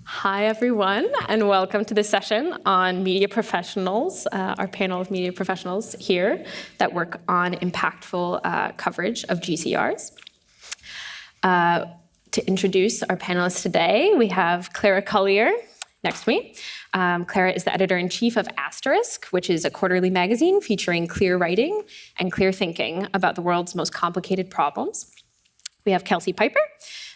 Hi, everyone, and welcome to this session on media professionals, our panel of media professionals here that work on impactful coverage of GCRs. To introduce our panelists today, we have Clara Collier next to me. Clara is the editor-in-chief of Asterisk, which is a quarterly magazine featuring clear writing and clear thinking about the world's most complicated problems. We have Kelsey Piper.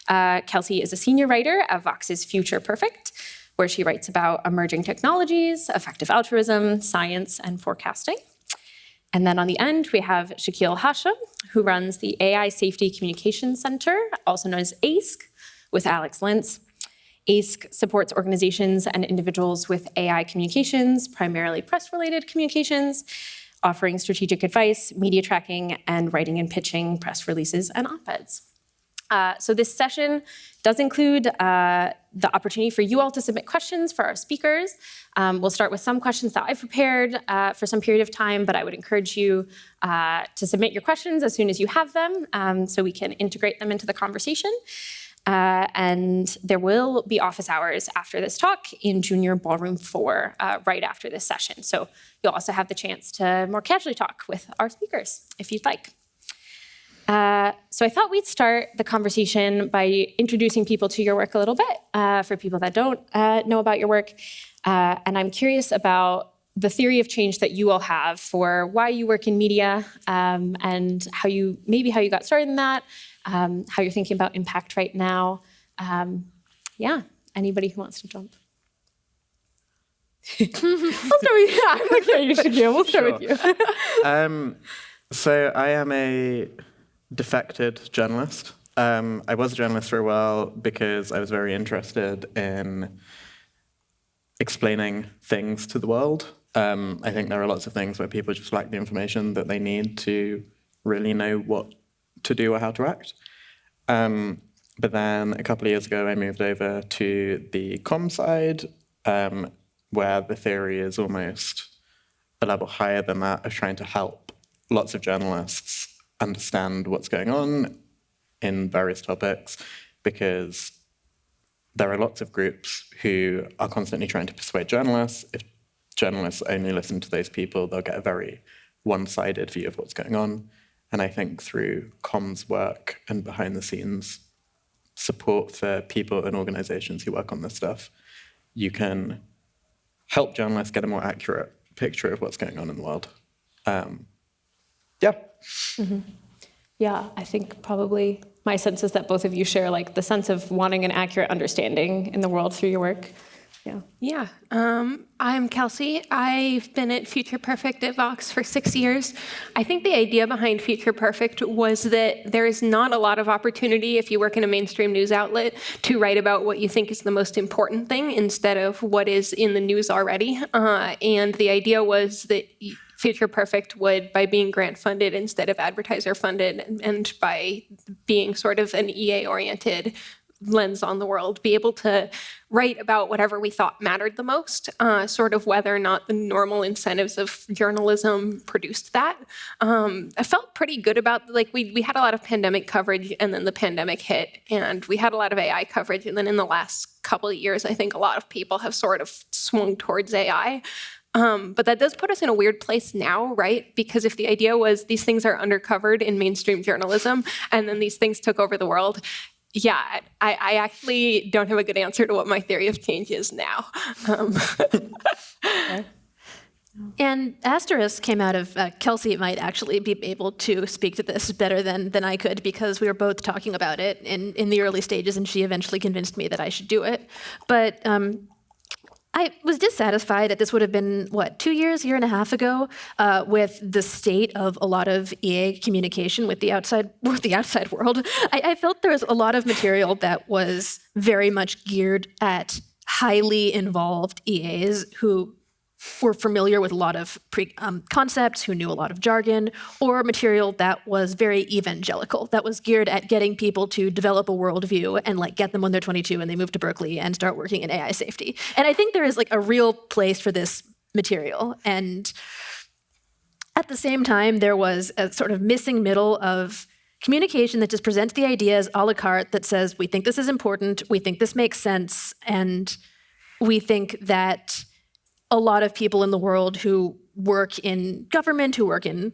Kelsey is a senior writer at Vox's Future Perfect, where she writes about emerging technologies, effective altruism, science, and forecasting. And then on the end, we have Shakeel Hashim, who runs the AI Safety Communications Center, also known as ASC, with Alex Lentz. ASC supports organizations and individuals with AI communications, primarily press-related communications, offering strategic advice, media tracking, and writing and pitching press releases and op-eds. So this session does include the opportunity for you all to submit questions for our speakers. We'll start with some questions that I've prepared for some period of time, but I would encourage you to submit your questions as soon as you have them so we can integrate them into the conversation. And there will be office hours after this talk in Junior Ballroom 4 right after this session. So you'll also have the chance to more casually talk with our speakers if you'd like. So I thought we'd start the conversation by introducing people to your work a little bit, for people that don't know about your work. And I'm curious about the theory of change that you all have for why you work in media, and how you got started in that, how you're thinking about impact right now. Yeah, anybody who wants to jump? I'll start with you. I'm looking at you, Shakeel. We'll start with you. So I am a defected journalist. I was a journalist for a while because I was very interested in explaining things to the world. I think there are lots of things where people just lack the information that they need to really know what to do or how to act. But then a couple of years ago, I moved over to the comm side, where the theory is almost a level higher than that, of trying to help lots of journalists understand what's going on in various topics, because there are lots of groups who are constantly trying to persuade journalists. If journalists only listen to those people, they'll get a very one-sided view of what's going on. And I think through comms work and behind the scenes support for people and organizations who work on this stuff, you can help journalists get a more accurate picture of what's going on in the world. Yeah. Mm-hmm. Yeah, I think probably my sense is that both of you share like the sense of wanting an accurate understanding in the world through your work. Yeah. I'm Kelsey. I've been at Future Perfect at Vox for 6 years. I think the idea behind Future Perfect was that there is not a lot of opportunity if you work in a mainstream news outlet to write about what you think is the most important thing instead of what is in the news already. And the idea was that Future Perfect would, by being grant funded instead of advertiser funded, and by being sort of an EA-oriented lens on the world, be able to write about whatever we thought mattered the most, sort of whether or not the normal incentives of journalism produced that. I felt pretty good about, like, we had a lot of pandemic coverage, and then the pandemic hit, and we had a lot of AI coverage, and then in the last couple of years, I think a lot of people have sort of swung towards AI. But that does put us in a weird place now, right? Because if the idea was these things are undercovered in mainstream journalism, and then these things took over the world, yeah, I actually don't have a good answer to what my theory of change is now. And Asterisk came out of, Kelsey might actually be able to speak to this better than I could, because we were both talking about it in the early stages, and she eventually convinced me that I should do it. But I was dissatisfied that this would have been, 2 years, year and a half ago, with the state of a lot of EA communication with the outside world. I felt there was a lot of material that was very much geared at highly involved EAs who were familiar with a lot of concepts, who knew a lot of jargon, or material that was very evangelical, that was geared at getting people to develop a worldview and get them when they're 22 and they move to Berkeley and start working in AI safety. And I think there is a real place for this material. And at the same time, there was a sort of missing middle of communication that just presents the ideas a la carte that says, we think this is important, we think this makes sense, and we think that a lot of people in the world who work in government, who work in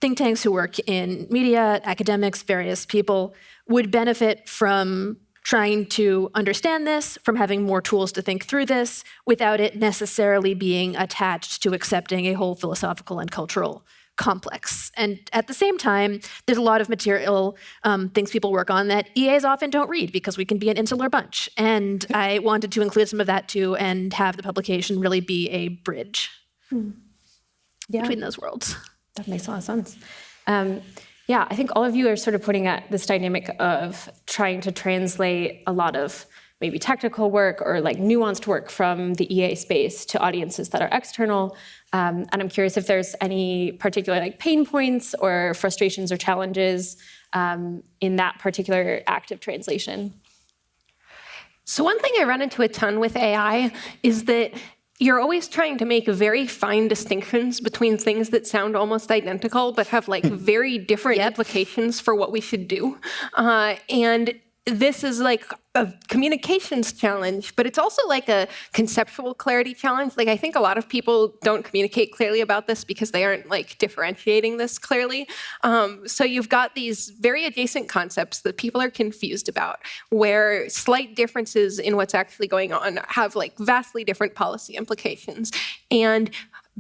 think tanks, who work in media, academics, various people, would benefit from trying to understand this, from having more tools to think through this, without it necessarily being attached to accepting a whole philosophical and cultural complex. And at the same time, there's a lot of material, things people work on that EAs often don't read because we can be an insular bunch. And I wanted to include some of that too and have the publication really be a bridge between those worlds. That makes a lot of sense. Yeah, I think all of you are sort of putting at this dynamic of trying to translate a lot of maybe technical work or like nuanced work from the EA space to audiences that are external. And I'm curious if there's any particular like pain points or frustrations or challenges in that particular act of translation. So one thing I run into a ton with AI is that you're always trying to make very fine distinctions between things that sound almost identical but have like very different implications for what we should do. And this is like a communications challenge, but it's also like a conceptual clarity challenge. Like I think a lot of people don't communicate clearly about this because they aren't like differentiating this clearly. So you've got these very adjacent concepts that people are confused about, where slight differences in what's actually going on have like vastly different policy implications. And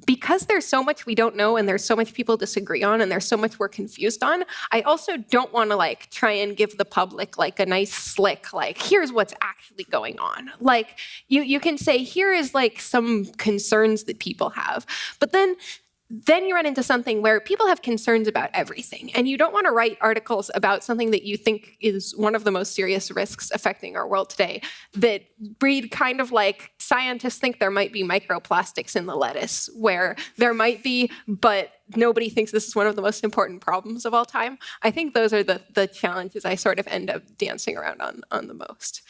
because there's so much we don't know and there's so much people disagree on and there's so much we're confused on, I also don't want to like try and give the public like a nice slick, like, here's what's actually going on. Like you can say, here is like some concerns that people have, but then you run into something where people have concerns about everything, and you don't want to write articles about something that you think is one of the most serious risks affecting our world today that read kind of like scientists think there might be microplastics in the lettuce, where there might be, but nobody thinks this is one of the most important problems of all time. I think those are the challenges I sort of end up dancing around on the most.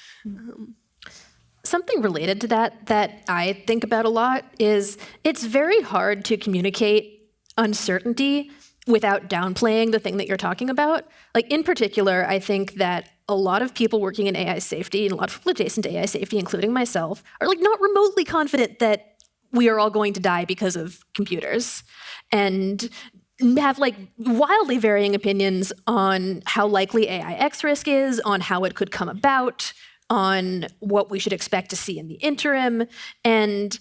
Something related to that I think about a lot is it's very hard to communicate uncertainty without downplaying the thing that you're talking about. Like in particular, I think that a lot of people working in AI safety and a lot of people adjacent to AI safety, including myself, are like not remotely confident that we are all going to die because of computers, and have like wildly varying opinions on how likely AI X risk is, on how it could come about, on what we should expect to see in the interim. And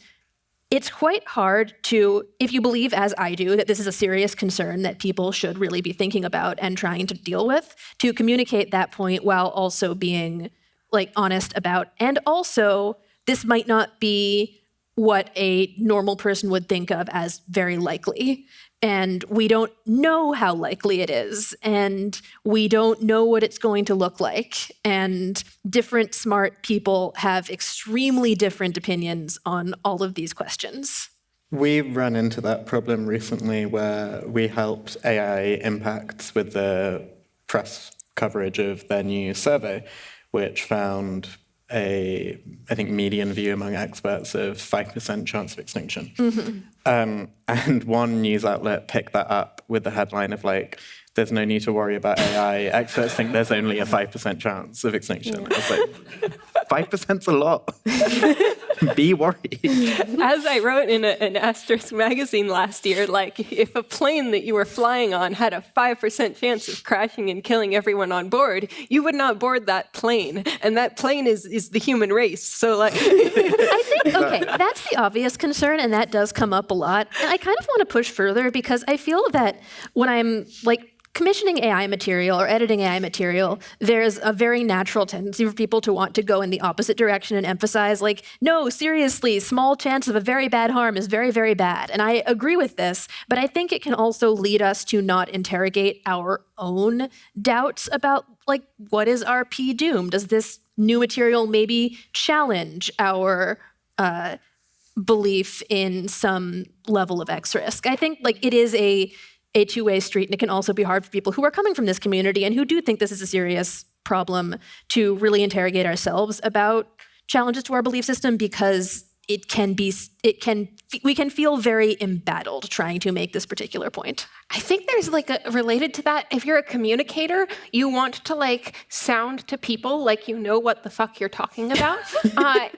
it's quite hard to, if you believe, as I do, that this is a serious concern that people should really be thinking about and trying to deal with, to communicate that point while also being like honest about, and also this might not be what a normal person would think of as very likely. And we don't know how likely it is, and we don't know what it's going to look like. And different smart people have extremely different opinions on all of these questions. We ran into that problem recently where we helped AI Impacts with the press coverage of their new survey, which found I think, median view among experts of 5% chance of extinction. And one news outlet picked that up with the headline of like, there's no need to worry about AI. Experts think there's only a 5% chance of extinction. I was like, 5%'s a lot. Be worried. As I wrote in an Asterisk magazine last year, like if a plane that you were flying on had a 5% chance of crashing and killing everyone on board, you would not board that plane. And that plane is the human race. So like I think, okay, that's the obvious concern, and that does come up a lot. And I kind of want to push further because I feel that when I'm like commissioning AI material or editing AI material, there's a very natural tendency for people to want to go in the opposite direction and emphasize like, no, seriously, small chance of a very bad harm is very, very bad. And I agree with this, but I think it can also lead us to not interrogate our own doubts about like, what is our P doom? Does this new material maybe challenge our belief in some level of X risk? I think like it is a two-way street, and it can also be hard for people who are coming from this community and who do think this is a serious problem to really interrogate ourselves about challenges to our belief system, because we can feel very embattled trying to make this particular point. I think there's like related to that, if you're a communicator, you want to like sound to people like you know what the fuck you're talking about.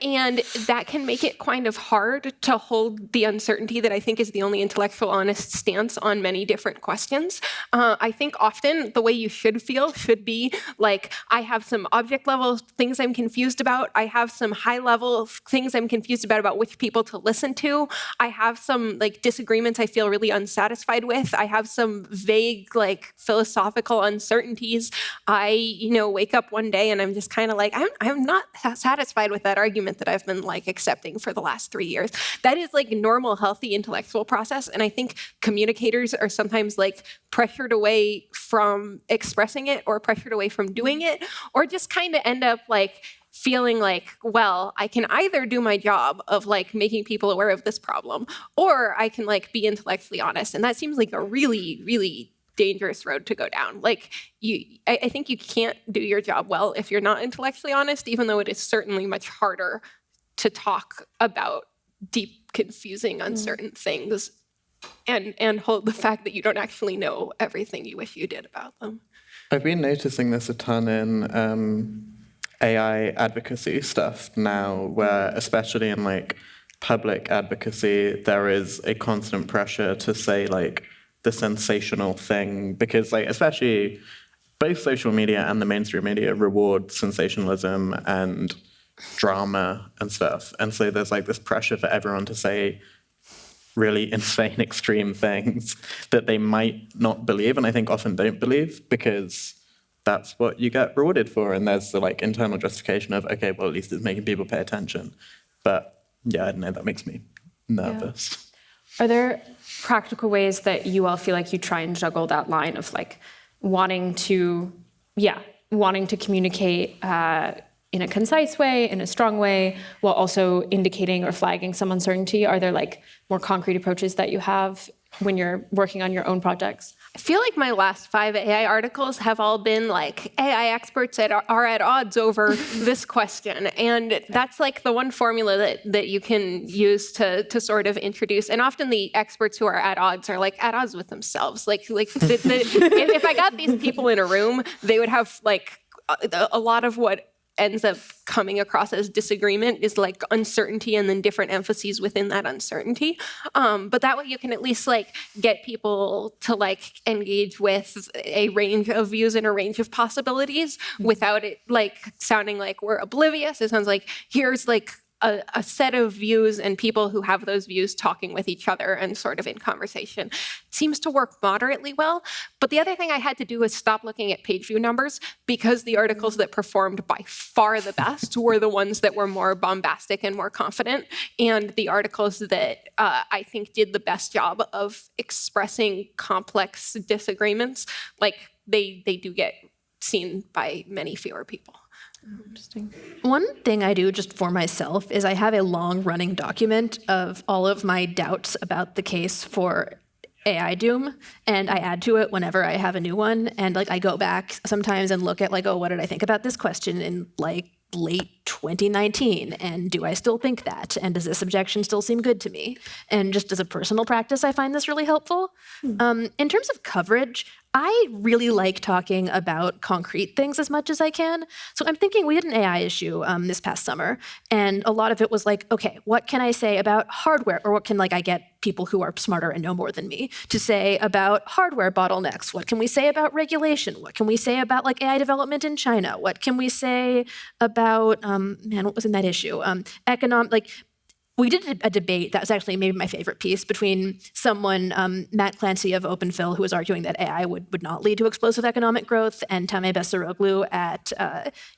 And that can make it kind of hard to hold the uncertainty that I think is the only intellectual honest stance on many different questions. I think often the way you should feel should be like, I have some object level things I'm confused about. I have some high level things I'm confused about which people to listen to. I have some like disagreements I feel really unsatisfied with. I have some vague, like philosophical uncertainties. I, wake up one day and I'm just kind of like, I'm not satisfied with that argument that I've been like accepting for the last 3 years. That is like normal, healthy intellectual process. And I think communicators are sometimes like pressured away from expressing it or pressured away from doing it, or just kind of end up like feeling like, well, I can either do my job of like making people aware of this problem, or I can like be intellectually honest. And that seems like a really, really dangerous road to go down. Like I think you can't do your job well if you're not intellectually honest, even though it is certainly much harder to talk about deep, confusing, uncertain things and hold the fact that you don't actually know everything you wish you did about them. I've been noticing this a ton in AI advocacy stuff now, where especially in like public advocacy, there is a constant pressure to say like the sensational thing, because like especially both social media and the mainstream media reward sensationalism and drama and stuff. And so there's like this pressure for everyone to say really insane, extreme things that they might not believe, and I think often don't believe, because that's what you get rewarded for. And there's the like internal justification of, okay, well, at least it's making people pay attention. But yeah, I don't know, that makes me nervous. Are there practical ways that you all feel like you try and juggle that line of like wanting to communicate in a concise way, in a strong way, while also indicating or flagging some uncertainty? Are there like more concrete approaches that you have when you're working on your own projects? I feel like my last 5 AI articles have all been like AI experts are at odds over this question. And that's like the one formula that you can use to sort of introduce. And often the experts who are at odds are like at odds with themselves. If I got these people in a room, they would have like a lot of what ends up coming across as disagreement is like uncertainty and then different emphases within that uncertainty. But that way you can at least like get people to like engage with a range of views and a range of possibilities without it like sounding like we're oblivious. It sounds like here's like a set of views and people who have those views talking with each other and sort of in conversation. It seems to work moderately well. But the other thing I had to do was stop looking at page view numbers, because the articles that performed by far the best were the ones that were more bombastic and more confident. And the articles that I think did the best job of expressing complex disagreements, like they do get seen by many fewer people. Interesting. One thing I do just for myself is I have a long running document of all of my doubts about the case for AI doom, and I add to it whenever I have a new one. And like I go back sometimes and look at like, oh, what did I think about this question in like late 2019, and do I still think that? And does this objection still seem good to me? And just as a personal practice, I find this really helpful. In terms of coverage, I really like talking about concrete things as much as I can. So I'm thinking, we did an AI issue this past summer, and a lot of it was like, okay, what can I say about hardware? Or what can like I get people who are smarter and know more than me to say about hardware bottlenecks? What can we say about regulation? What can we say about like AI development in China? What can we say about, what was in that issue? We did a debate that was actually maybe my favorite piece between someone, Matt Clancy of OpenPhil, who was arguing that AI would not lead to explosive economic growth, and Tameh Besaroglu at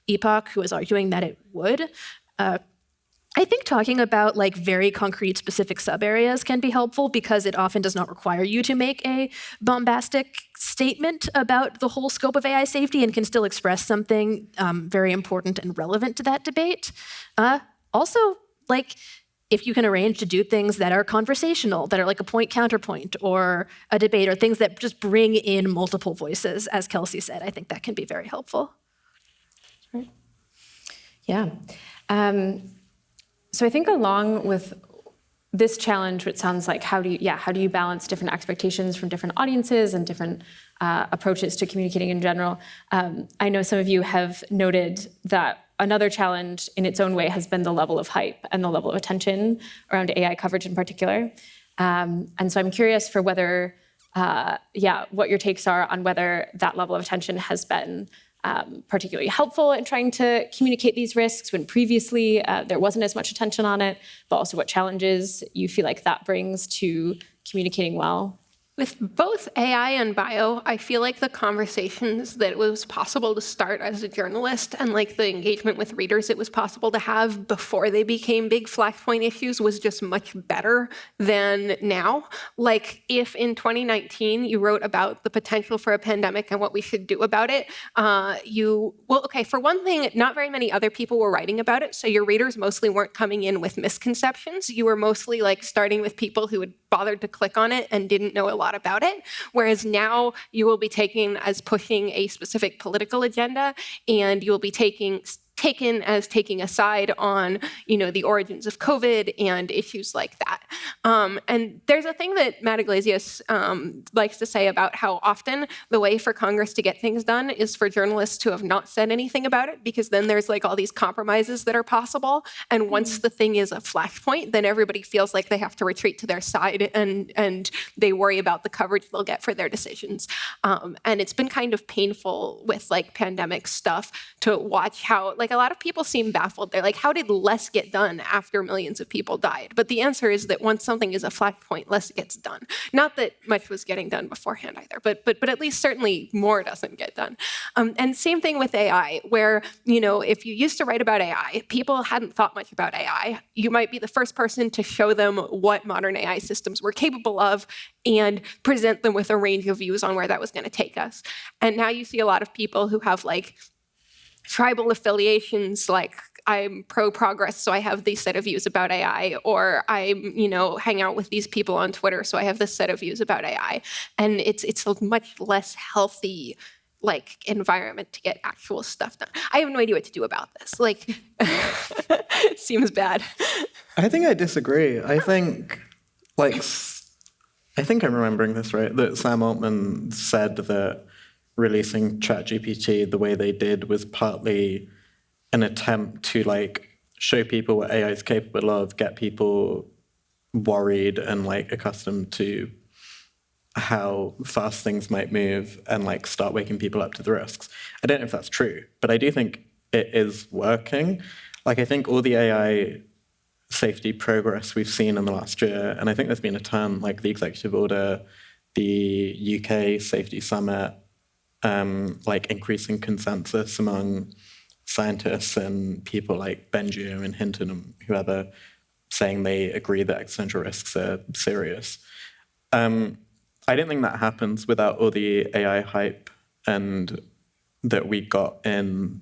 Epoch, who was arguing that it would. I think talking about like very concrete specific sub-areas can be helpful, because it often does not require you to make a bombastic statement about the whole scope of AI safety, and can still express something very important and relevant to that debate. Also, like, if you can arrange to do things that are conversational, that are like a point counterpoint or a debate, or things that just bring in multiple voices, as Kelsey said, I think that can be very helpful. Right. Yeah. So I think along with this challenge, which sounds like how do you balance different expectations from different audiences and different approaches to communicating in general? I know some of you have noted that another challenge in its own way has been the level of hype and the level of attention around AI coverage in particular. And so I'm curious for whether, what your takes are on whether that level of attention has been particularly helpful in trying to communicate these risks when previously there wasn't as much attention on it, but also what challenges you feel like that brings to communicating well. With both AI and bio, I feel like the conversations that it was possible to start as a journalist and like the engagement with readers it was possible to have before they became big flashpoint issues was just much better than now. Like if in 2019 you wrote about the potential for a pandemic and what we should do about it, for one thing, not very many other people were writing about it, so your readers mostly weren't coming in with misconceptions. You were mostly like starting with people who had bothered to click on it and didn't know a lot about it, whereas now you will be taken as pushing a specific political agenda, and you will be taken as taking a side on, the origins of COVID and issues like that. And there's a thing that Matt Iglesias likes to say about how often the way for Congress to get things done is for journalists to have not said anything about it, because then there's like all these compromises that are possible. And once the thing is a flashpoint, then everybody feels like they have to retreat to their side and they worry about the coverage they'll get for their decisions. And it's been kind of painful with like pandemic stuff to watch how like a lot of people seem baffled. They're like, how did less get done after millions of people died? But the answer is that once something is a flashpoint, less gets done. Not that much was getting done beforehand either, but at least certainly more doesn't get done. And same thing with AI, where, if you used to write about AI, people hadn't thought much about AI. You might be the first person to show them what modern AI systems were capable of and present them with a range of views on where that was going to take us. And now you see a lot of people who have like tribal affiliations, like I'm pro-progress, so I have these set of views about AI, or I, hang out with these people on Twitter, so I have this set of views about AI. And it's a much less healthy, like, environment to get actual stuff done. I have no idea what to do about this. Like, seems bad. I think I disagree. I think I'm remembering this right, that Sam Altman said that releasing ChatGPT the way they did was partly an attempt to like show people what AI is capable of, get people worried and like accustomed to how fast things might move, and like start waking people up to the risks. I don't know if that's true, but I do think it is working. Like I think all the AI safety progress we've seen in the last year, and I think there's been a ton, like the executive order, the UK safety summit, like increasing consensus among scientists and people like Benjio and Hinton and whoever, saying they agree that existential risks are serious. I don't think that happens without all the AI hype and that we got in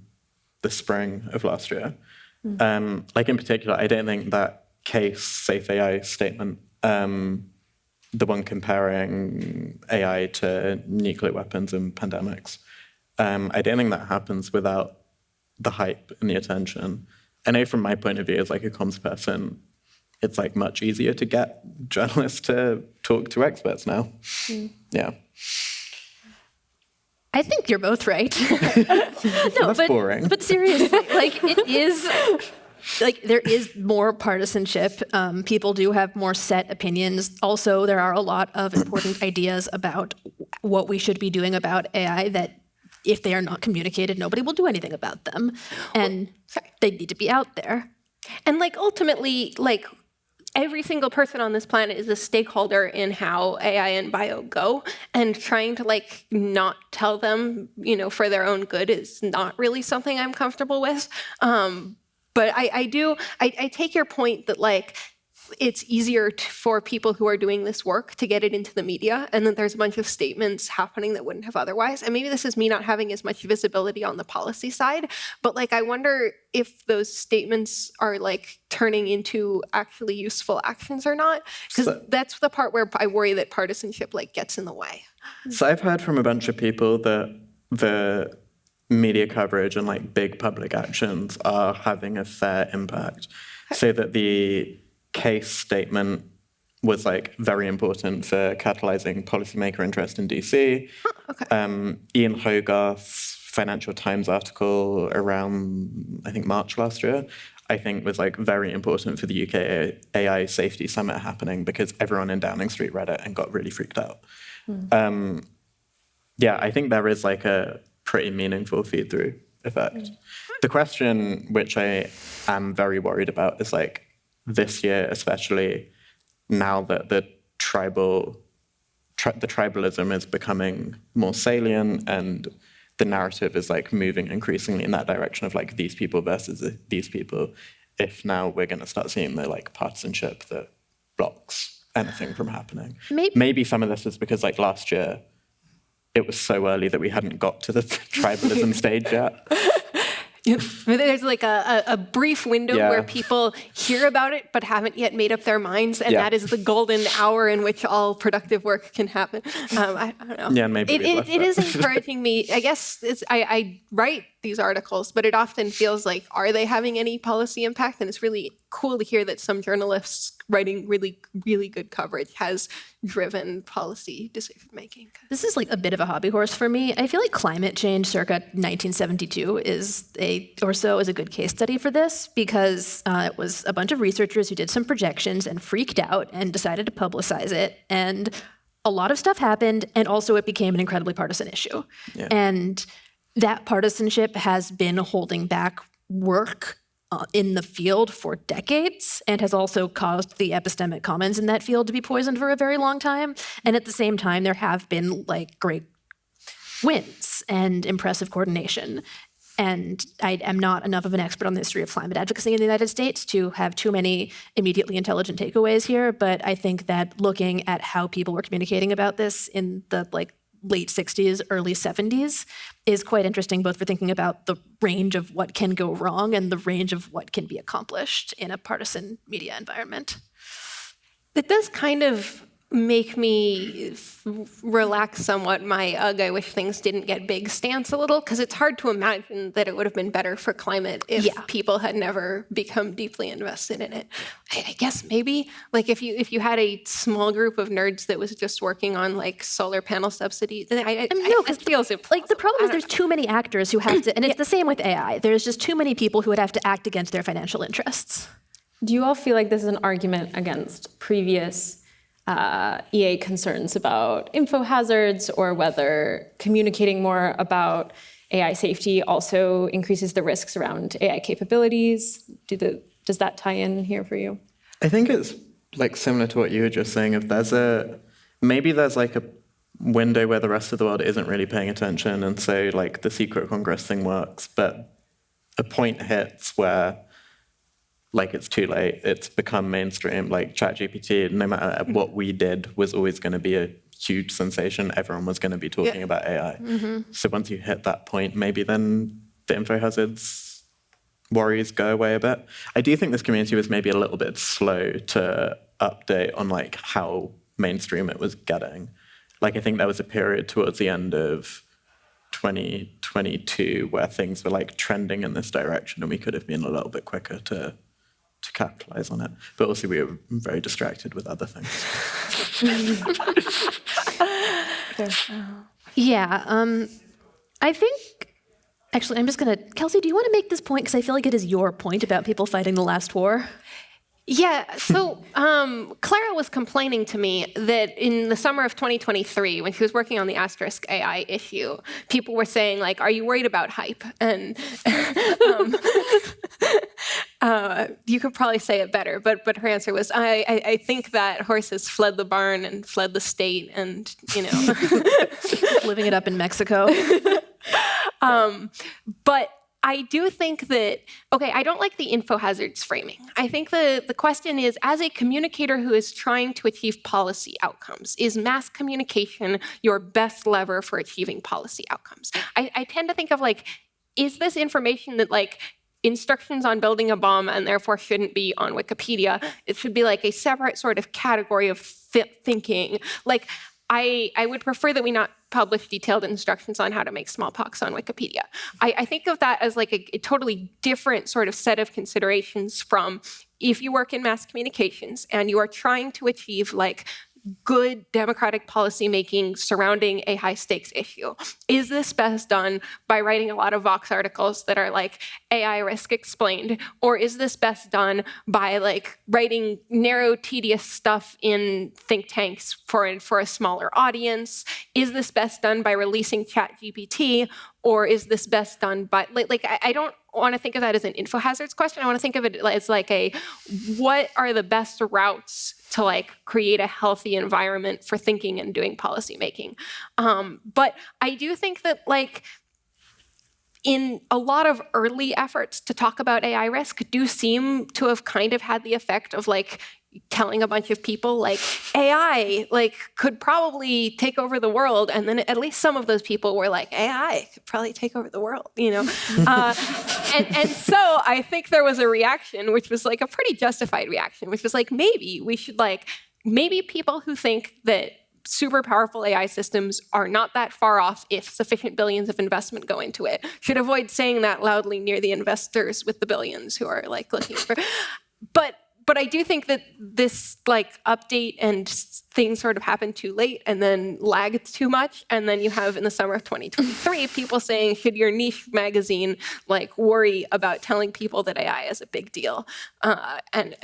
the spring of last year. Like in particular, I don't think that case Safe AI statement, the one comparing AI to nuclear weapons and pandemics, I don't think that happens without the hype and the attention. I know from my point of view as like a comms person, it's like much easier to get journalists to talk to experts now. Yeah. I think you're both right. No, that's boring. But seriously, like it is, like there is more partisanship. People do have more set opinions. Also, there are a lot of important ideas about what we should be doing about AI that if they are not communicated, nobody will do anything about them. And they need to be out there. And like ultimately, like every single person on this planet is a stakeholder in how AI and bio go, and trying to like not tell them, for their own good is not really something I'm comfortable with. But I take your point that like it's easier for people who are doing this work to get it into the media, and that there's a bunch of statements happening that wouldn't have otherwise. And maybe this is me not having as much visibility on the policy side, but like I wonder if those statements are like turning into actually useful actions or not, because that's the part where I worry that partisanship like gets in the way. So I've heard from a bunch of people that the media coverage and like big public actions are having a fair impact, so that the case statement was like very important for catalyzing policymaker interest in DC. Ian Hogarth's Financial Times article around, I think, March last year, I think was like very important for the UK AI Safety Summit happening because everyone in Downing Street read it and got really freaked out. Yeah, I think there is like a pretty meaningful feed-through effect. The question which I am very worried about is like this year, especially now that the tribalism is becoming more salient and the narrative is like moving increasingly in that direction of like these people versus these people. If now we're going to start seeing the like partisanship that blocks anything from happening. Maybe some of this is because like last year it was so early that we hadn't got to the tribalism stage yet. There's like a brief window where people hear about it but haven't yet made up their minds, and that is the golden hour in which all productive work can happen. I don't know. Yeah, maybe it is encouraging me. I guess I write these articles, but it often feels like, are they having any policy impact? And it's really cool to hear that some journalists writing really, really good coverage has driven policy decision making. This is like a bit of a hobby horse for me. I feel like climate change circa 1972 is a good case study for this because it was a bunch of researchers who did some projections and freaked out and decided to publicize it. And a lot of stuff happened, and also it became an incredibly partisan issue. Yeah. And that partisanship has been holding back work in the field for decades and has also caused the epistemic commons in that field to be poisoned for a very long time. And at the same time, there have been like great wins and impressive coordination. And I am not enough of an expert on the history of climate advocacy in the United States to have too many immediately intelligent takeaways here. But I think that looking at how people were communicating about this in the late 60s, early 70s is quite interesting, both for thinking about the range of what can go wrong and the range of what can be accomplished in a partisan media environment. It does kind of make me relax somewhat my I wish things didn't get big stance a little, because it's hard to imagine that it would have been better for climate if people had never become deeply invested in it. I guess maybe like if you had a small group of nerds that was just working on like solar panel subsidies, it feels implausible. Like the problem is there's too many actors who have to, and it's the same with AI. There's just too many people who would have to act against their financial interests. Do you all feel like this is an argument against previous EA concerns about info hazards, or whether communicating more about AI safety also increases the risks around AI capabilities? Does that tie in here for you? I think it's like similar to what you were just saying. If maybe there's like a window where the rest of the world isn't really paying attention, and so like the secret Congress thing works, but a point hits where like it's too late, it's become mainstream, like ChatGPT, no matter what we did, was always going to be a huge sensation. Everyone was going to be talking about AI. So once you hit that point, maybe then the info hazards worries go away a bit. I do think this community was maybe a little bit slow to update on like how mainstream it was getting. Like I think there was a period towards the end of 2022 where things were like trending in this direction, and we could have been a little bit quicker to capitalize on it. But also we were very distracted with other things. I think, actually, I'm just going to, Kelsey, do you want to make this point? Because I feel like it is your point about people fighting the last war. Yeah, so Clara was complaining to me that in the summer of 2023, when she was working on the Asterisk AI issue, people were saying, like, are you worried about hype? And you could probably say it better, but her answer was, I think that horses fled the barn and fled the state and, Living it up in Mexico. But I do think that, I don't like the info hazards framing. I think the question is, as a communicator who is trying to achieve policy outcomes, is mass communication your best lever for achieving policy outcomes? I tend to think of like, is this information that like instructions on building a bomb and therefore shouldn't be on Wikipedia? It should be like a separate sort of category of thinking. Like, I would prefer that we not publish detailed instructions on how to make smallpox on Wikipedia. I think of that as like a totally different sort of set of considerations from if you work in mass communications and you are trying to achieve like good democratic policymaking surrounding a high stakes issue. Is this best done by writing a lot of Vox articles that are like AI risk explained? Or is this best done by like writing narrow, tedious stuff in think tanks for a smaller audience? Is this best done by releasing ChatGPT? Or is this best done by, I don't want to think of that as an info hazards question. I want to think of it as like what are the best routes to like create a healthy environment for thinking and doing policy making? But I do think that like in a lot of early efforts to talk about AI risk do seem to have kind of had the effect of like telling a bunch of people like AI like could probably take over the world, and then at least some of those people were like AI could probably take over the world, you know. And so I think there was a reaction which was like a pretty justified reaction, which was like maybe people who think that super powerful AI systems are not that far off if sufficient billions of investment go into it should avoid saying that loudly near the investors with the billions who are like looking for. But I do think that this like update and things sort of happened too late and then lagged too much. And then you have in the summer of 2023, people saying, should your niche magazine like worry about telling people that AI is a big deal? And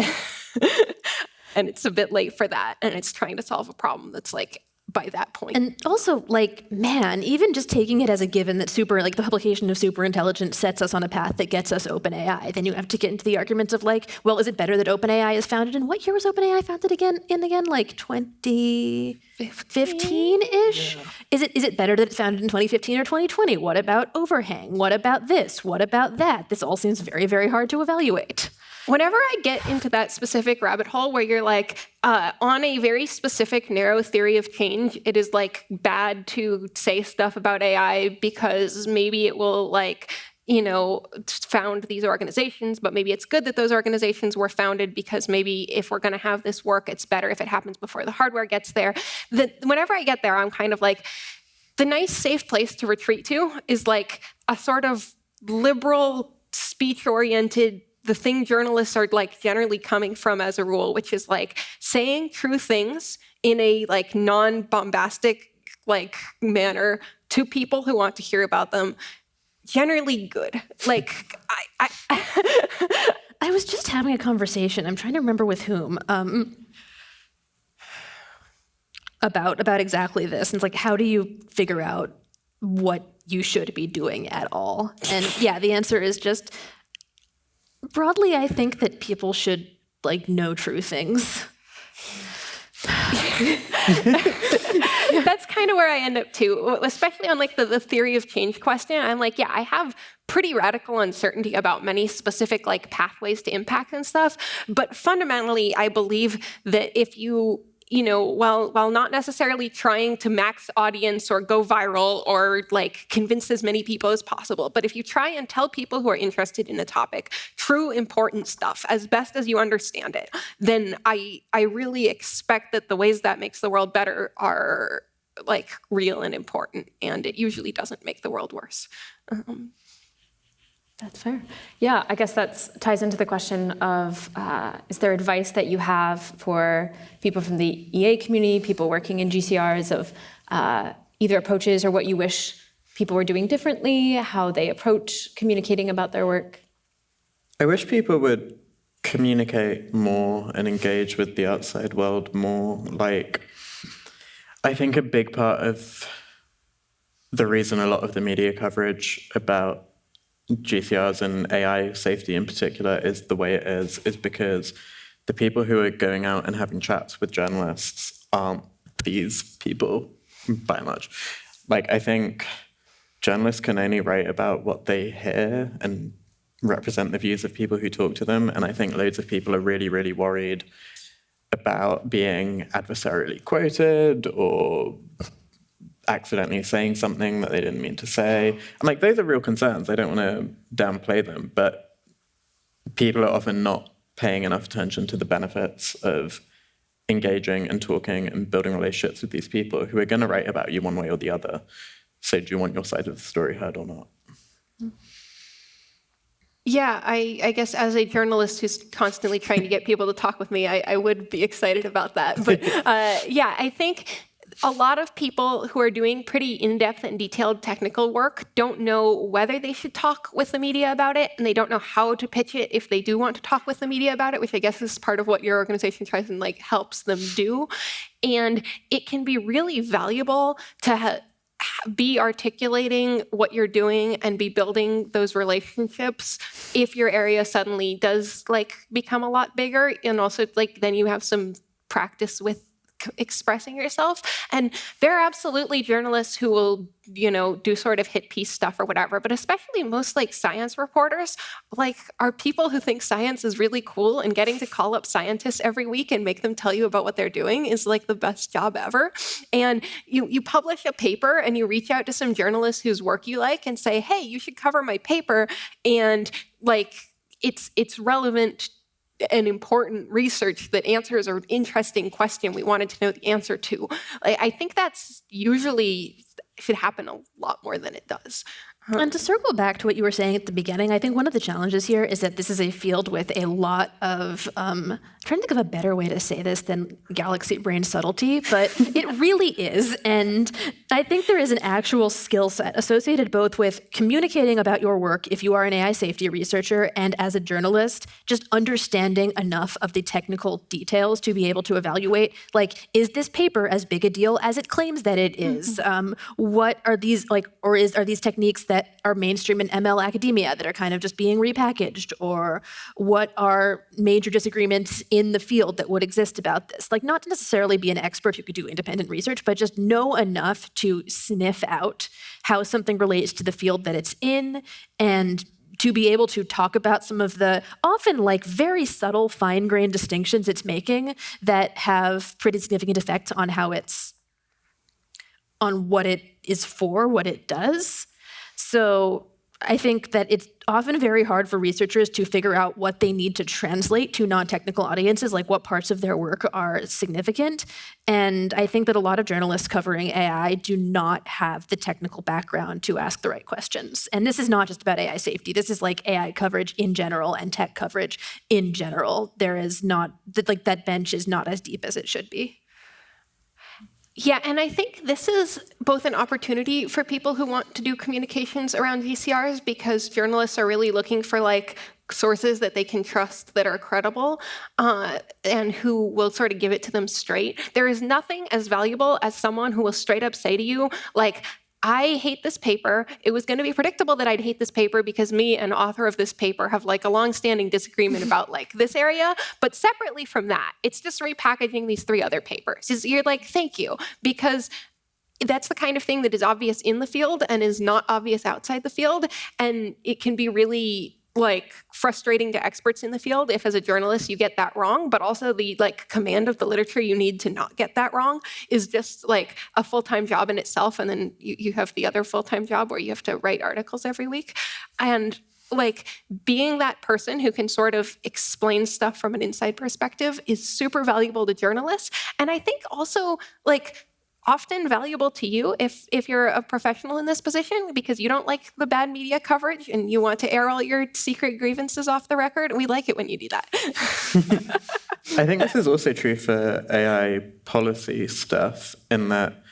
and it's a bit late for that. And it's trying to solve a problem that's like by that point. And also, like, man, even just taking it as a given that the publication of superintelligence sets us on a path that gets us OpenAI, then you have to get into the arguments of like, well, is it better that OpenAI is founded in, what year was OpenAI founded again? Like 2015-ish? Yeah. Is it better that it's founded in 2015 or 2020? What about overhang? What about this? What about that? This all seems very, very hard to evaluate. Whenever I get into that specific rabbit hole where you're like, on a very specific narrow theory of change, it is like bad to say stuff about AI because maybe it will like, you know, found these organizations, but maybe it's good that those organizations were founded because maybe if we're going to have this work, it's better if it happens before the hardware gets there. Whenever I get there, I'm kind of like, the nice safe place to retreat to is like a sort of liberal, speech-oriented the thing journalists are like generally coming from as a rule, which is like saying true things in a like non-bombastic like manner to people who want to hear about them. Generally good. Like I was just having a conversation. I'm trying to remember with whom. About exactly this. And it's like, how do you figure out what you should be doing at all? And yeah, the answer is just broadly, I think that people should like know true things. That's kind of where I end up too, especially on like the theory of change question. I'm like, yeah, I have pretty radical uncertainty about many specific like pathways to impact and stuff. But fundamentally, I believe that if you know, while not necessarily trying to max audience or go viral or like convince as many people as possible, but if you try and tell people who are interested in a topic true important stuff as best as you understand it, then I really expect that the ways that makes the world better are like real and important, and it usually doesn't make the world worse. That's fair. Yeah, I guess that ties into the question of, is there advice that you have for people from the EA community, people working in GCRs of either approaches or what you wish people were doing differently, how they approach communicating about their work? I wish people would communicate more and engage with the outside world more. Like, I think a big part of the reason a lot of the media coverage about GCRs and AI safety in particular is the way it is because the people who are going out and having chats with journalists aren't these people, by and large. Like, I think journalists can only write about what they hear and represent the views of people who talk to them, and I think loads of people are really, really worried about being adversarially quoted or accidentally saying something that they didn't mean to say. And like, those are real concerns. I don't want to downplay them, but people are often not paying enough attention to the benefits of engaging and talking and building relationships with these people who are going to write about you one way or the other. So do you want your side of the story heard or not? Yeah, I guess as a journalist who's constantly trying to get people to talk with me, I would be excited about that. But yeah, I think a lot of people who are doing pretty in-depth and detailed technical work don't know whether they should talk with the media about it, and they don't know how to pitch it if they do want to talk with the media about it, which I guess is part of what your organization tries and like helps them do. And it can be really valuable to be articulating what you're doing and be building those relationships if your area suddenly does like become a lot bigger, and also like then you have some practice with expressing yourself. And there are absolutely journalists who will, you know, do sort of hit piece stuff or whatever, but especially most like science reporters, like are people who think science is really cool, and getting to call up scientists every week and make them tell you about what they're doing is like the best job ever. And you publish a paper and you reach out to some journalists whose work you like and say, hey, you should cover my paper. And like, it's relevant and important research that answers an interesting question we wanted to know the answer to. I think that's usually should happen a lot more than it does. And to circle back to what you were saying at the beginning, I think one of the challenges here is that this is a field with a lot of, I'm trying to think of a better way to say this than galaxy brain subtlety, but it really is. And I think there is an actual skill set associated both with communicating about your work if you are an AI safety researcher, and as a journalist, just understanding enough of the technical details to be able to evaluate, like, is this paper as big a deal as it claims that it is? What are these, like, or are these techniques that are mainstream in ML academia that are kind of just being repackaged? Or what are major disagreements in the field that would exist about this? Like, not to necessarily be an expert who could do independent research, but just know enough to sniff out how something relates to the field that it's in, and to be able to talk about some of the often like very subtle, fine-grained distinctions it's making that have pretty significant effects on how on what it is for, what it does. So I think that it's often very hard for researchers to figure out what they need to translate to non-technical audiences, like what parts of their work are significant. And I think that a lot of journalists covering AI do not have the technical background to ask the right questions. And this is not just about AI safety. This is like AI coverage in general and tech coverage in general. There is not, like, that bench is not as deep as it should be. Yeah, and I think this is both an opportunity for people who want to do communications around GCRs, because journalists are really looking for like sources that they can trust that are credible, and who will sort of give it to them straight. There is nothing as valuable as someone who will straight up say to you, like, I hate this paper. It was going to be predictable that I'd hate this paper because me and author of this paper have like a long-standing disagreement about like this area. But separately from that, it's just repackaging these 3 other papers. You're like, thank you, because that's the kind of thing that is obvious in the field and is not obvious outside the field. And it can be really like frustrating to experts in the field if as a journalist you get that wrong, but also the like command of the literature you need to not get that wrong is just like a full-time job in itself. And then you have the other full-time job where you have to write articles every week. And like being that person who can sort of explain stuff from an inside perspective is super valuable to journalists. And I think also like often valuable to you if you're a professional in this position, because you don't like the bad media coverage and you want to air all your secret grievances off the record. We like it when you do that. I think this is also true for AI policy stuff, in that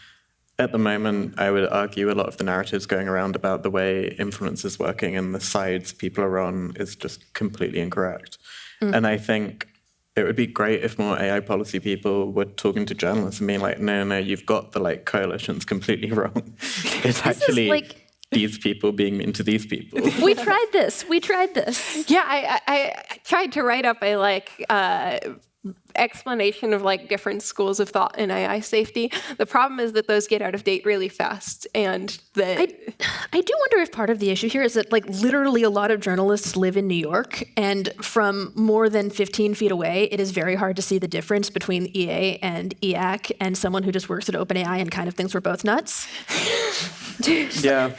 at the moment, I would argue a lot of the narratives going around about the way influence is working and the sides people are on is just completely incorrect. And I think it would be great if more AI policy people were talking to journalists and being like, no, you've got the like coalitions completely wrong. It's actually like these people being mean to these people. We tried this. Yeah, I tried to write up a like explanation of like different schools of thought in AI safety. The problem is that those get out of date really fast, and that I do wonder if part of the issue here is that like literally a lot of journalists live in New York, and from more than 15 feet away, it is very hard to see the difference between EA and EAC and someone who just works at OpenAI and kind of thinks we're both nuts. Yeah.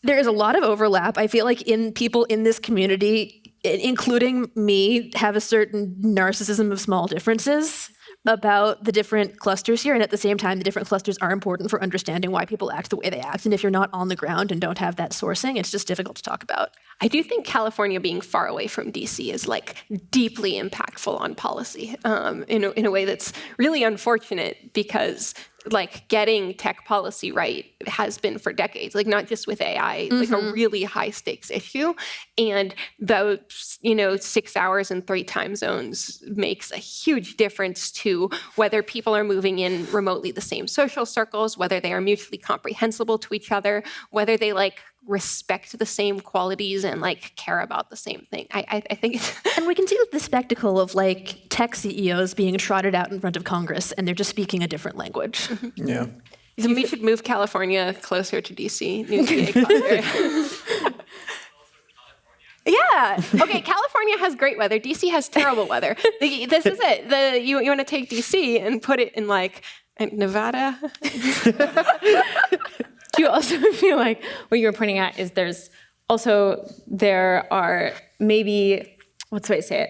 There is a lot of overlap. I feel like in people in this community, including me, have a certain narcissism of small differences about the different clusters here. And at the same time, the different clusters are important for understanding why people act the way they act. And if you're not on the ground and don't have that sourcing, it's just difficult to talk about. I do think California being far away from DC is like deeply impactful on policy in a way that's really unfortunate, because like getting tech policy right has been for decades, like not just with AI, like a really high stakes issue. And those, 6 hours and 3 time zones makes a huge difference to whether people are moving in remotely the same social circles, whether they are mutually comprehensible to each other, whether they like respect the same qualities and like care about the same thing. I think it's And we can see the spectacle of like tech CEOs being trotted out in front of Congress and they're just speaking a different language. Yeah. So we should move California closer to DC. New DA cluster. Yeah. Okay. California has great weather. DC has terrible weather. This is it. You want to take DC and put it in like Nevada? Do you also feel like what you were pointing at is there are maybe, what's the way to say it,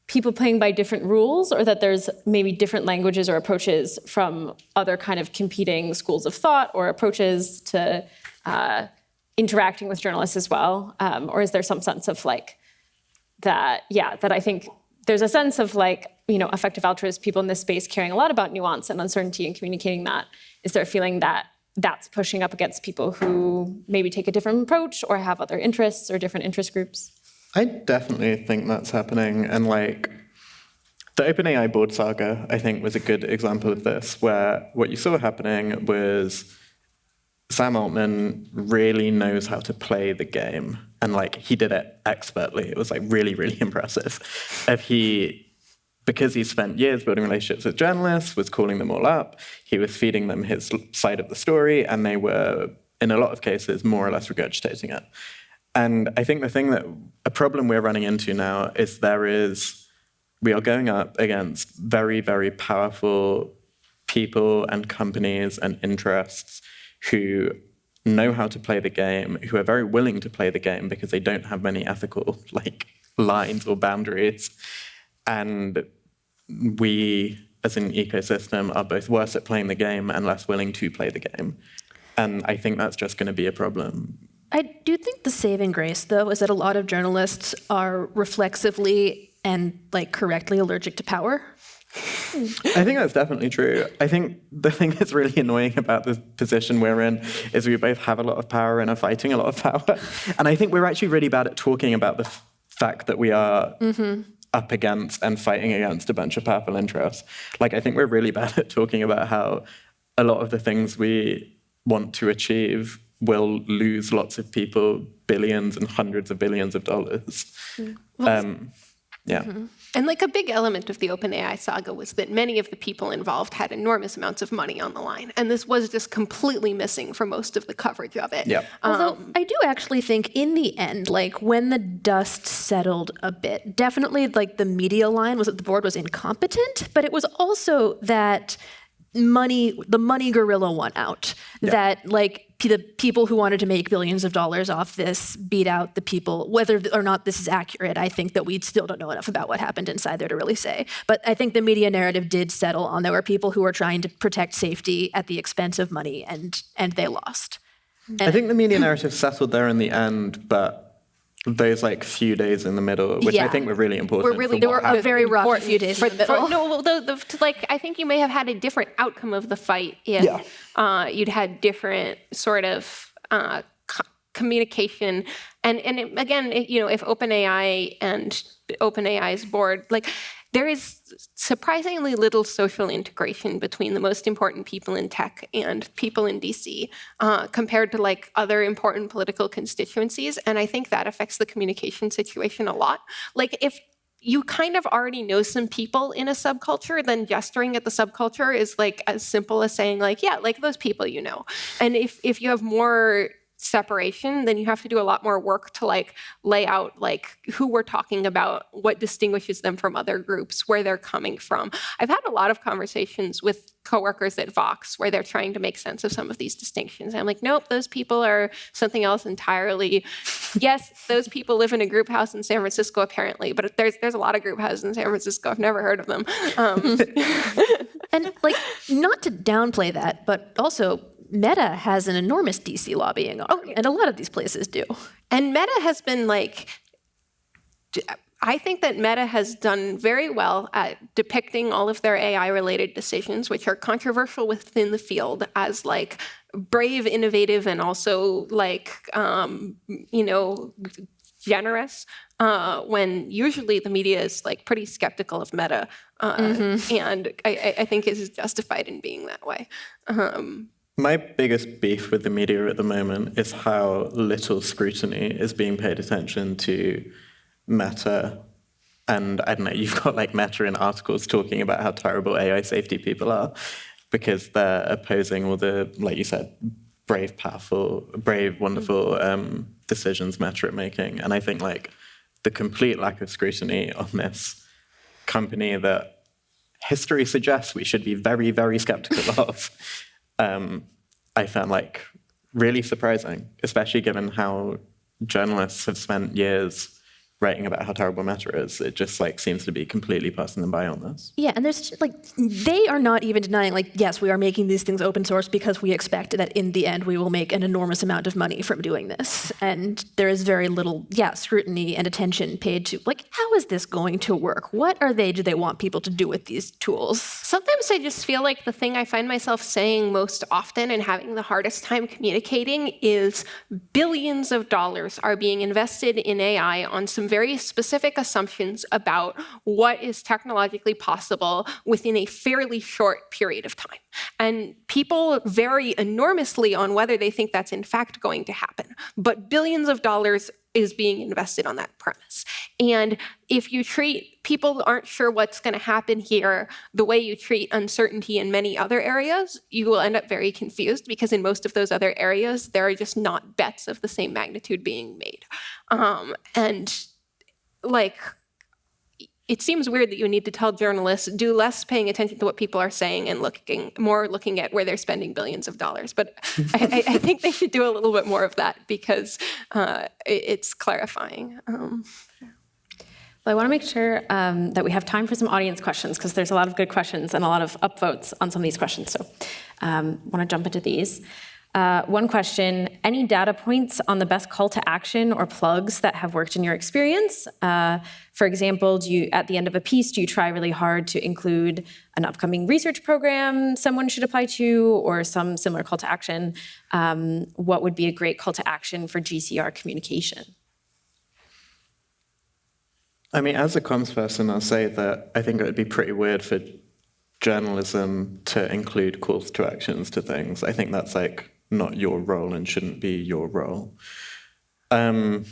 people playing by different rules, or that there's maybe different languages or approaches from other kind of competing schools of thought or approaches to interacting with journalists as well? Or is there some sense of like that I think there's a sense of like, effective altruist people in this space caring a lot about nuance and uncertainty and communicating that. Is there a feeling that that's pushing up against people who maybe take a different approach or have other interests or different interest groups? I definitely think that's happening. And like the OpenAI board saga, I think, was a good example of this, where what you saw happening was Sam Altman really knows how to play the game. And like he did it expertly. It was like really, really impressive. Because he spent years building relationships with journalists, was calling them all up, he was feeding them his side of the story, and they were, in a lot of cases, more or less regurgitating it. And I think a problem we're running into now is we are going up against very, very powerful people and companies and interests who know how to play the game, who are very willing to play the game because they don't have many ethical lines or boundaries. And we, as an ecosystem, are both worse at playing the game and less willing to play the game. And I think that's just going to be a problem. I do think the saving grace, though, is that a lot of journalists are reflexively and correctly allergic to power. I think that's definitely true. I think the thing that's really annoying about the position we're in is we both have a lot of power and are fighting a lot of power. And I think we're actually really bad at talking about the fact that we are up against and fighting against a bunch of powerful interests. I think we're really bad at talking about how a lot of the things we want to achieve will lose lots of people billions and hundreds of billions of dollars. And a big element of the OpenAI saga was that many of the people involved had enormous amounts of money on the line. And this was just completely missing for most of the coverage of it. Yeah. Although I do actually think in the end, when the dust settled a bit, definitely the media line was that the board was incompetent, but it was also that the money gorilla won out. Yeah. That the people who wanted to make billions of dollars off this beat out the people. Whether or not this is accurate, I think that we still don't know enough about what happened inside there to really say. But I think the media narrative did settle on there were people who were trying to protect safety at the expense of money, and they lost. And I think the media narrative settled there in the end, but those few days in the middle, which I think were really important. There were a very rough few days in the middle. I think you may have had a different outcome of the fight if you'd had different sort of communication. And again, if OpenAI and OpenAI's board, there is surprisingly little social integration between the most important people in tech and people in DC compared to other important political constituencies. And I think that affects the communication situation a lot. If you kind of already know some people in a subculture, then gesturing at the subculture is as simple as saying those people you know. And if you have more separation, then you have to do a lot more work to lay out who we're talking about, what distinguishes them from other groups, where they're coming from. I've had a lot of conversations with coworkers at Vox where they're trying to make sense of some of these distinctions. And I'm like, nope, those people are something else entirely. Yes, those people live in a group house in San Francisco, apparently, but there's a lot of group houses in San Francisco. I've never heard of them. And like, not to downplay that, but also Meta has an enormous DC lobbying arm, and a lot of these places do. And Meta has been like, I think that Meta has done very well at depicting all of their AI-related decisions, which are controversial within the field, as like brave, innovative, and also like, generous, when usually the media is like pretty skeptical of Meta, and I think is justified in being that way. My biggest beef with the media at the moment is how little scrutiny is being paid attention to Meta. And I don't know, you've got like Meta in articles talking about how terrible AI safety people are because they're opposing all the, like you said, brave, wonderful decisions Meta are making. And I think like the complete lack of scrutiny on this company that history suggests we should be very, very skeptical of, I found like really surprising, especially given how journalists have spent years writing about how terrible Meta is. It just like seems to be completely passing them by on this. Yeah, and there's like, they are not even denying, like, yes, we are making these things open source because we expect that in the end we will make an enormous amount of money from doing this. And there is very little, scrutiny and attention paid to, like, how is this going to work? What do they want people to do with these tools? Sometimes I just feel like the thing I find myself saying most often and having the hardest time communicating is billions of dollars are being invested in AI on some very specific assumptions about what is technologically possible within a fairly short period of time. And people vary enormously on whether they think that's in fact going to happen. But billions of dollars is being invested on that premise. And if you treat people aren't sure what's going to happen here the way you treat uncertainty in many other areas, you will end up very confused because in most of those other areas, there are just not bets of the same magnitude being made. And like, it seems weird that you need to tell journalists, do less paying attention to what people are saying and more looking at where they're spending billions of dollars. But I think they should do a little bit more of that because it's clarifying. Well, I want to make sure that we have time for some audience questions because there's a lot of good questions and a lot of upvotes on some of these questions. So I want to jump into these. One question, any data points on the best call to action or plugs that have worked in your experience? For example, at the end of a piece, do you try really hard to include an upcoming research program someone should apply to or some similar call to action? What would be a great call to action for GCR communication? I mean, as a comms person, I'll say that I think it would be pretty weird for journalism to include calls to actions to things. I think that's like not your role and shouldn't be your role. I mean,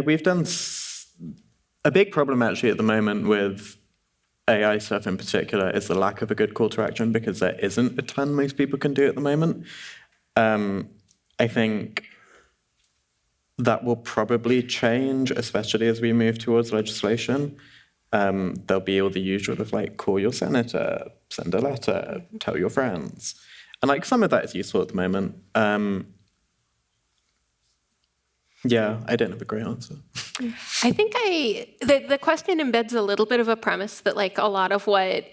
we've done a big problem actually at the moment with AI stuff in particular is the lack of a good call to action because there isn't a ton most people can do at the moment. I think that will probably change, especially as we move towards legislation. There'll be all the usual of like, call your senator, send a letter, tell your friends. And like some of that is useful at the moment. Yeah, I don't have a great answer. I think the question embeds a little bit of a premise that like a lot of what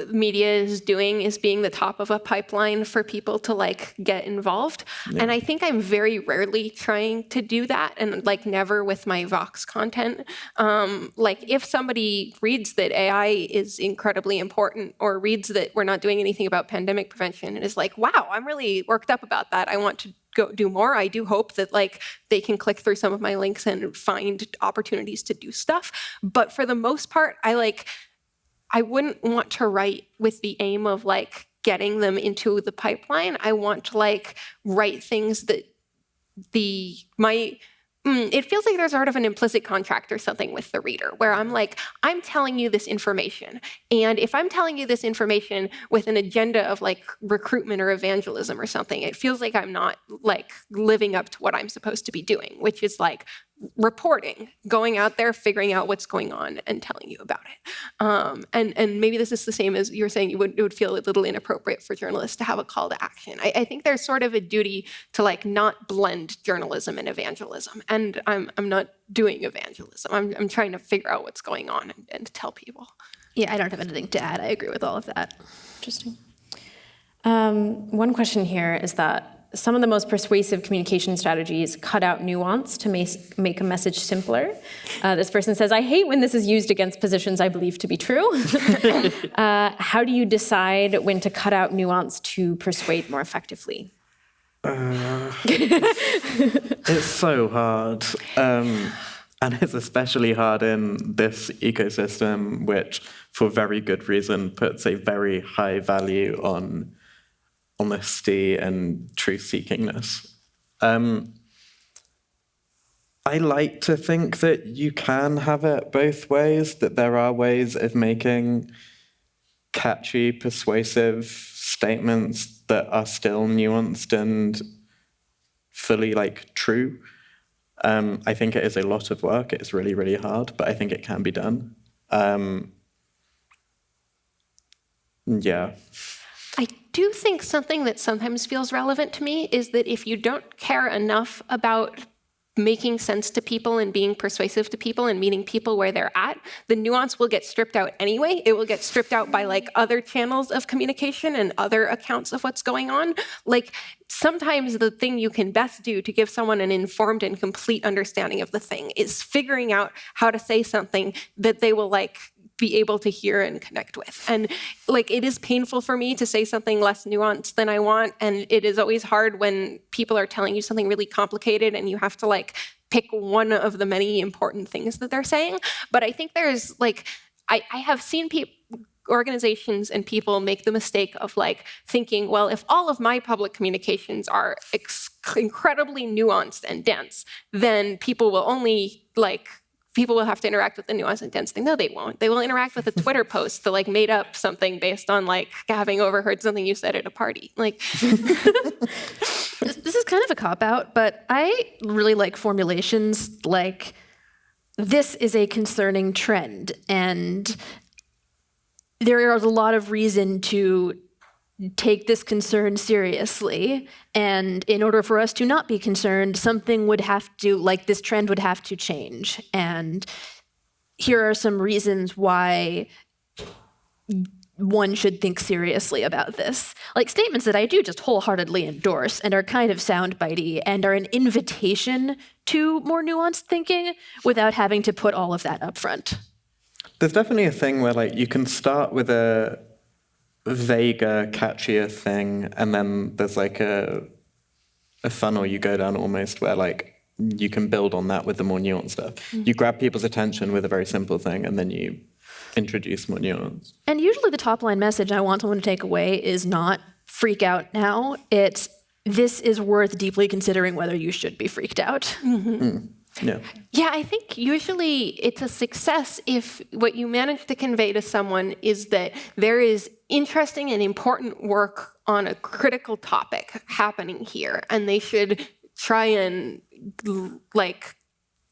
media is doing is being the top of a pipeline for people to like get involved. Yeah. And I think I'm very rarely trying to do that and like never with my Vox content. Like if somebody reads that AI is incredibly important or reads that we're not doing anything about pandemic prevention and is like, wow, I'm really worked up about that. I want to go do more. I do hope that like they can click through some of my links and find opportunities to do stuff. But for the most part, I wouldn't want to write with the aim of like getting them into the pipeline. I want to like write things that it feels like there's sort of an implicit contract or something with the reader where I'm like, I'm telling you this information. And if I'm telling you this information with an agenda of like recruitment or evangelism or something, it feels like I'm not like living up to what I'm supposed to be doing, which is like reporting, going out there, figuring out what's going on, and telling you about it. And maybe this is the same as you were saying. It would feel a little inappropriate for journalists to have a call to action. I think there's sort of a duty to like not blend journalism and evangelism. And I'm not doing evangelism. I'm trying to figure out what's going on and tell people. Yeah, I don't have anything to add. I agree with all of that. Interesting. One question here is that some of the most persuasive communication strategies cut out nuance to make a message simpler. This person says, I hate when this is used against positions I believe to be true. How do you decide when to cut out nuance to persuade more effectively? It's so hard. And it's especially hard in this ecosystem, which, for very good reason, puts a very high value on honesty and truth-seekingness. I like to think that you can have it both ways, that there are ways of making catchy, persuasive statements that are still nuanced and fully like true. I think it is a lot of work. It's really, really hard, but I think it can be done. Yeah. I do think something that sometimes feels relevant to me is that if you don't care enough about making sense to people and being persuasive to people and meeting people where they're at, the nuance will get stripped out anyway. It will get stripped out by like other channels of communication and other accounts of what's going on. Like sometimes the thing you can best do to give someone an informed and complete understanding of the thing is figuring out how to say something that they will like be able to hear and connect with. And like, it is painful for me to say something less nuanced than I want. And it is always hard when people are telling you something really complicated and you have to like pick one of the many important things that they're saying. But I think there's like, I have seen organizations and people make the mistake of like thinking, well, if all of my public communications are incredibly nuanced and dense, then people will have to interact with the nuanced and dense thing. No, they won't. They will interact with a Twitter post that like made up something based on like having overheard something you said at a party. Like, This is kind of a cop-out, but I really like formulations like, this is a concerning trend, and there is a lot of reason to take this concern seriously. And in order for us to not be concerned, something would have to, like this trend would have to change. And here are some reasons why one should think seriously about this. Like statements that I do just wholeheartedly endorse and are kind of soundbitey and are an invitation to more nuanced thinking without having to put all of that up front. There's definitely a thing where like you can start with a vaguer, catchier thing, and then there's like a funnel you go down almost where like you can build on that with the more nuanced stuff. Mm-hmm. You grab people's attention with a very simple thing, and then you introduce more nuance. And usually the top line message I want someone to take away is not freak out now. It's this is worth deeply considering whether you should be freaked out. Mm-hmm. Mm. Yeah. Yeah, I think usually it's a success if what you manage to convey to someone is that there is interesting and important work on a critical topic happening here, and they should try and like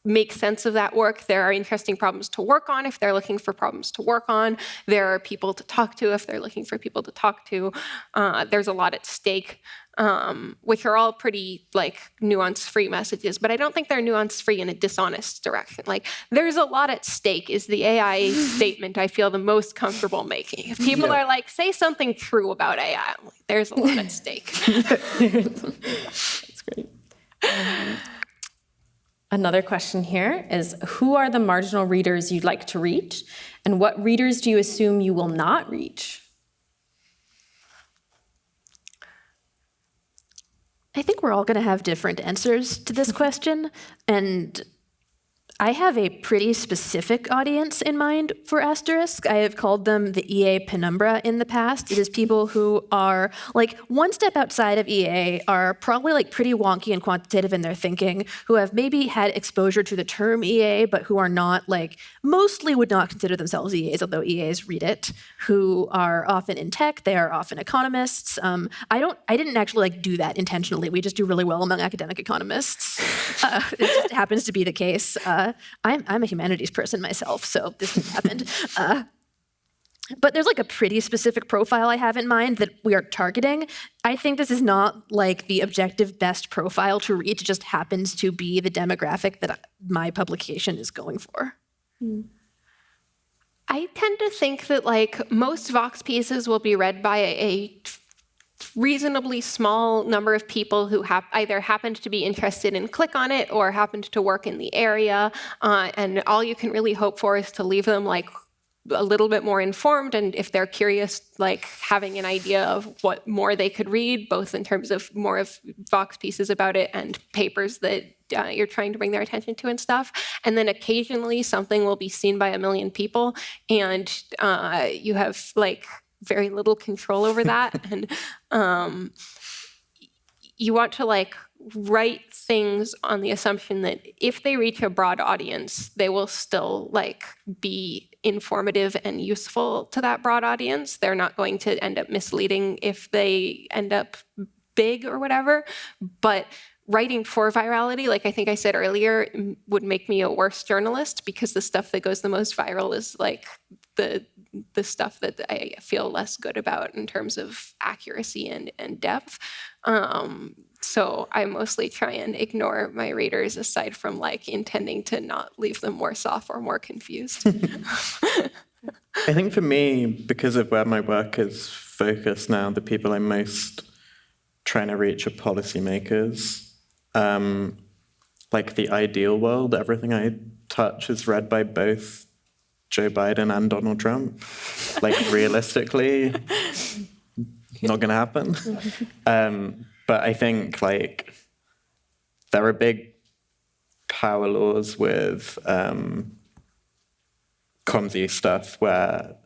make sense of that work. There are interesting problems to work on if they're looking for problems to work on. There are people to talk to if they're looking for people to talk to. There's a lot at stake, which are all pretty like nuance-free messages, but I don't think they're nuance-free in a dishonest direction. Like, there's a lot at stake is the AI statement I feel the most comfortable making. If people are like, say something true about AI, I'm like, there's a lot at stake. That's great. Another question here is, who are the marginal readers you'd like to reach? And what readers do you assume you will not reach? I think we're all going to have different answers to this question. And I have a pretty specific audience in mind for Asterisk. I have called them the EA penumbra in the past. It is people who are like one step outside of EA, are probably like pretty wonky and quantitative in their thinking, who have maybe had exposure to the term EA, but who are not like, mostly would not consider themselves EAs, although EAs read it, who are often in tech, they are often economists. I didn't actually like do that intentionally. We just do really well among academic economists. It just happens to be the case. I'm a humanities person myself, so this has happened. But there's like a pretty specific profile I have in mind that we are targeting. I think this is not like the objective best profile to reach. It just happens to be the demographic that my publication is going for. I tend to think that like most Vox pieces will be read by a reasonably small number of people who have either happened to be interested and click on it or happened to work in the area. And all you can really hope for is to leave them like a little bit more informed, and if they're curious, like having an idea of what more they could read, both in terms of more of Vox pieces about it and papers that you're trying to bring their attention to and stuff. And then occasionally something will be seen by 1 million people, and you have like very little control over that. And you want to like write things on the assumption that if they reach a broad audience, they will still like be informative and useful to that broad audience. They're not going to end up misleading if they end up big or whatever. But writing for virality, like I think I said earlier, would make me a worse journalist, because the stuff that goes the most viral is like the stuff that I feel less good about in terms of accuracy and depth. So I mostly try and ignore my readers, aside from like intending to not leave them worse off or more confused. I think for me, because of where my work is focused now, the people I'm most trying to reach are policymakers. Like the ideal world, everything I touch is read by both Joe Biden and Donald Trump. Like realistically, not gonna happen. But I think like there are big power laws with comsy stuff where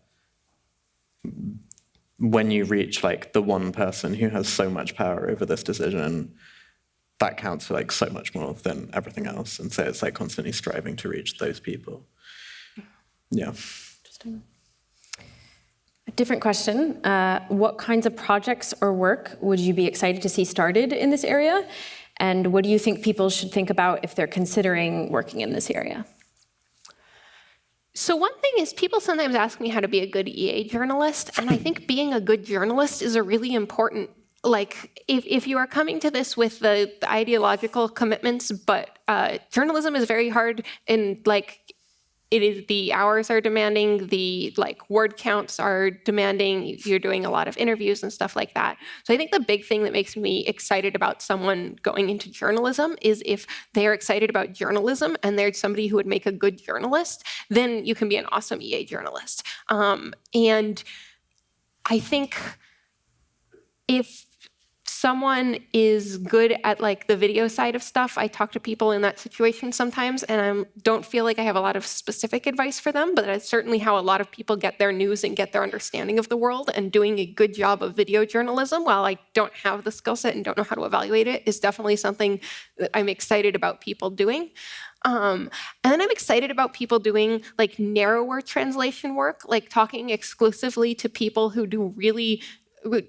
when you reach like the one person who has so much power over this decision, that counts for like so much more than everything else. And so it's like constantly striving to reach those people. Yeah. Interesting. A different question. What kinds of projects or work would you be excited to see started in this area? And what do you think people should think about if they're considering working in this area? So one thing is, people sometimes ask me how to be a good EA journalist, and I think being a good journalist is a really important, like, if you are coming to this with the ideological commitments, but journalism is very hard, and like, it is, the hours are demanding, the like word counts are demanding, you're doing a lot of interviews and stuff like that. So I think the big thing that makes me excited about someone going into journalism is if they're excited about journalism and they're somebody who would make a good journalist, then you can be an awesome EA journalist. And I think if someone is good at like the video side of stuff, I talk to people in that situation sometimes, and I don't feel like I have a lot of specific advice for them, but that's certainly how a lot of people get their news and get their understanding of the world. And doing a good job of video journalism, while I don't have the skill set and don't know how to evaluate it, is definitely something that I'm excited about people doing. And then I'm excited about people doing like narrower translation work, like talking exclusively to people who do really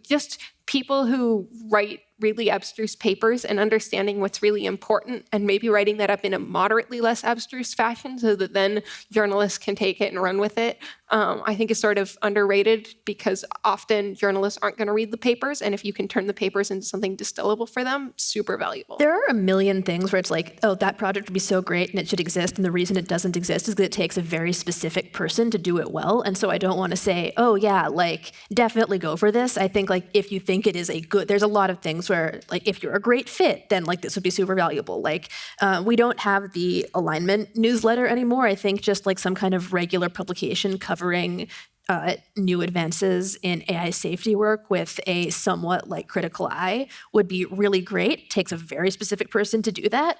just people who write really abstruse papers and understanding what's really important and maybe writing that up in a moderately less abstruse fashion so that then journalists can take it and run with it, I think is sort of underrated, because often journalists aren't going to read the papers, and if you can turn the papers into something distillable for them, super valuable. There are a million things where it's like, oh, that project would be so great and it should exist, and the reason it doesn't exist is because it takes a very specific person to do it well. And so I don't want to say, oh yeah, like definitely go for this. I think like if you think it is a good, there's a lot of things where like if you're a great fit, then like this would be super valuable. Like we don't have the alignment newsletter anymore. I think just like some kind of regular publication covering new advances in AI safety work with a somewhat like critical eye would be really great. It takes a very specific person to do that.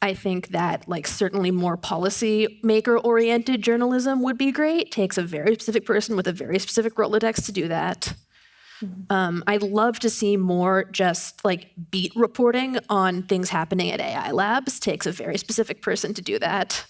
I think that like certainly more policy maker oriented journalism would be great. Takes a very specific person with a very specific Rolodex to do that. I'd love to see more just like beat reporting on things happening at AI labs. Takes a very specific person to do that.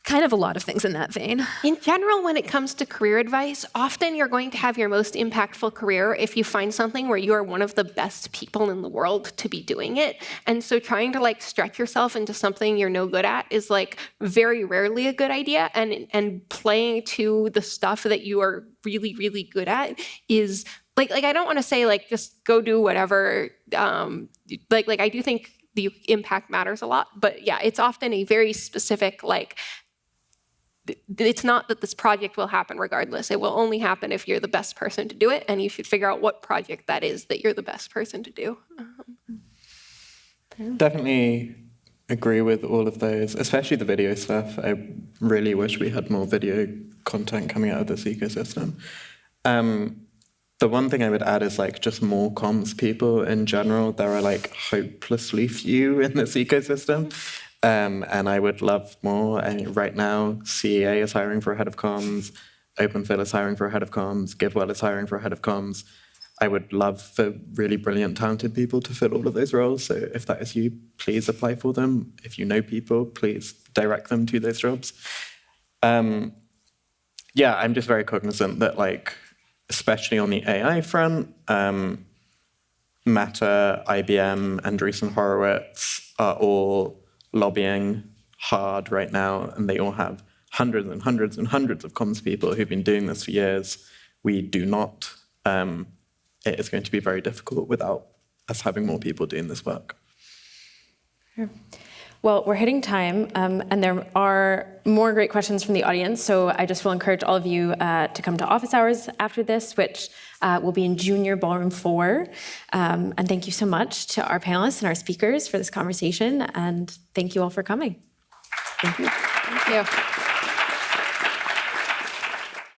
Kind of a lot of things in that vein. In general, when it comes to career advice, often you're going to have your most impactful career if you find something where you are one of the best people in the world to be doing it. And so trying to like stretch yourself into something you're no good at is like very rarely a good idea. And playing to the stuff that you are really, really good at is like I don't want to say like just go do whatever. Like I do think the impact matters a lot, but yeah, it's often a very specific like. It's not that this project will happen regardless. It will only happen if you're the best person to do it, and you should figure out what project that is that you're the best person to do. Definitely agree with all of those, especially the video stuff. I really wish we had more video content coming out of this ecosystem. The one thing I would add is like just more comms people in general. There are like hopelessly few in this ecosystem. And I would love more. I mean, right now, CEA is hiring for a head of comms, OpenPhil is hiring for a head of comms, GiveWell is hiring for a head of comms. I would love for really brilliant, talented people to fill all of those roles. So if that is you, please apply for them. If you know people, please direct them to those jobs. Yeah, I'm just very cognizant that, like, especially on the AI front, Meta, IBM, Andreessen Horowitz are all lobbying hard right now, and they all have hundreds and hundreds and hundreds of comms people who've been doing this for years. We do not. It is going to be very difficult without us having more people doing this work. Sure. Well, we're hitting time, and there are more great questions from the audience, so I just will encourage all of you to come to office hours after this, which will be in Junior Ballroom 4. And thank you so much to our panelists and our speakers for this conversation, and thank you all for coming. Thank you. Thank you.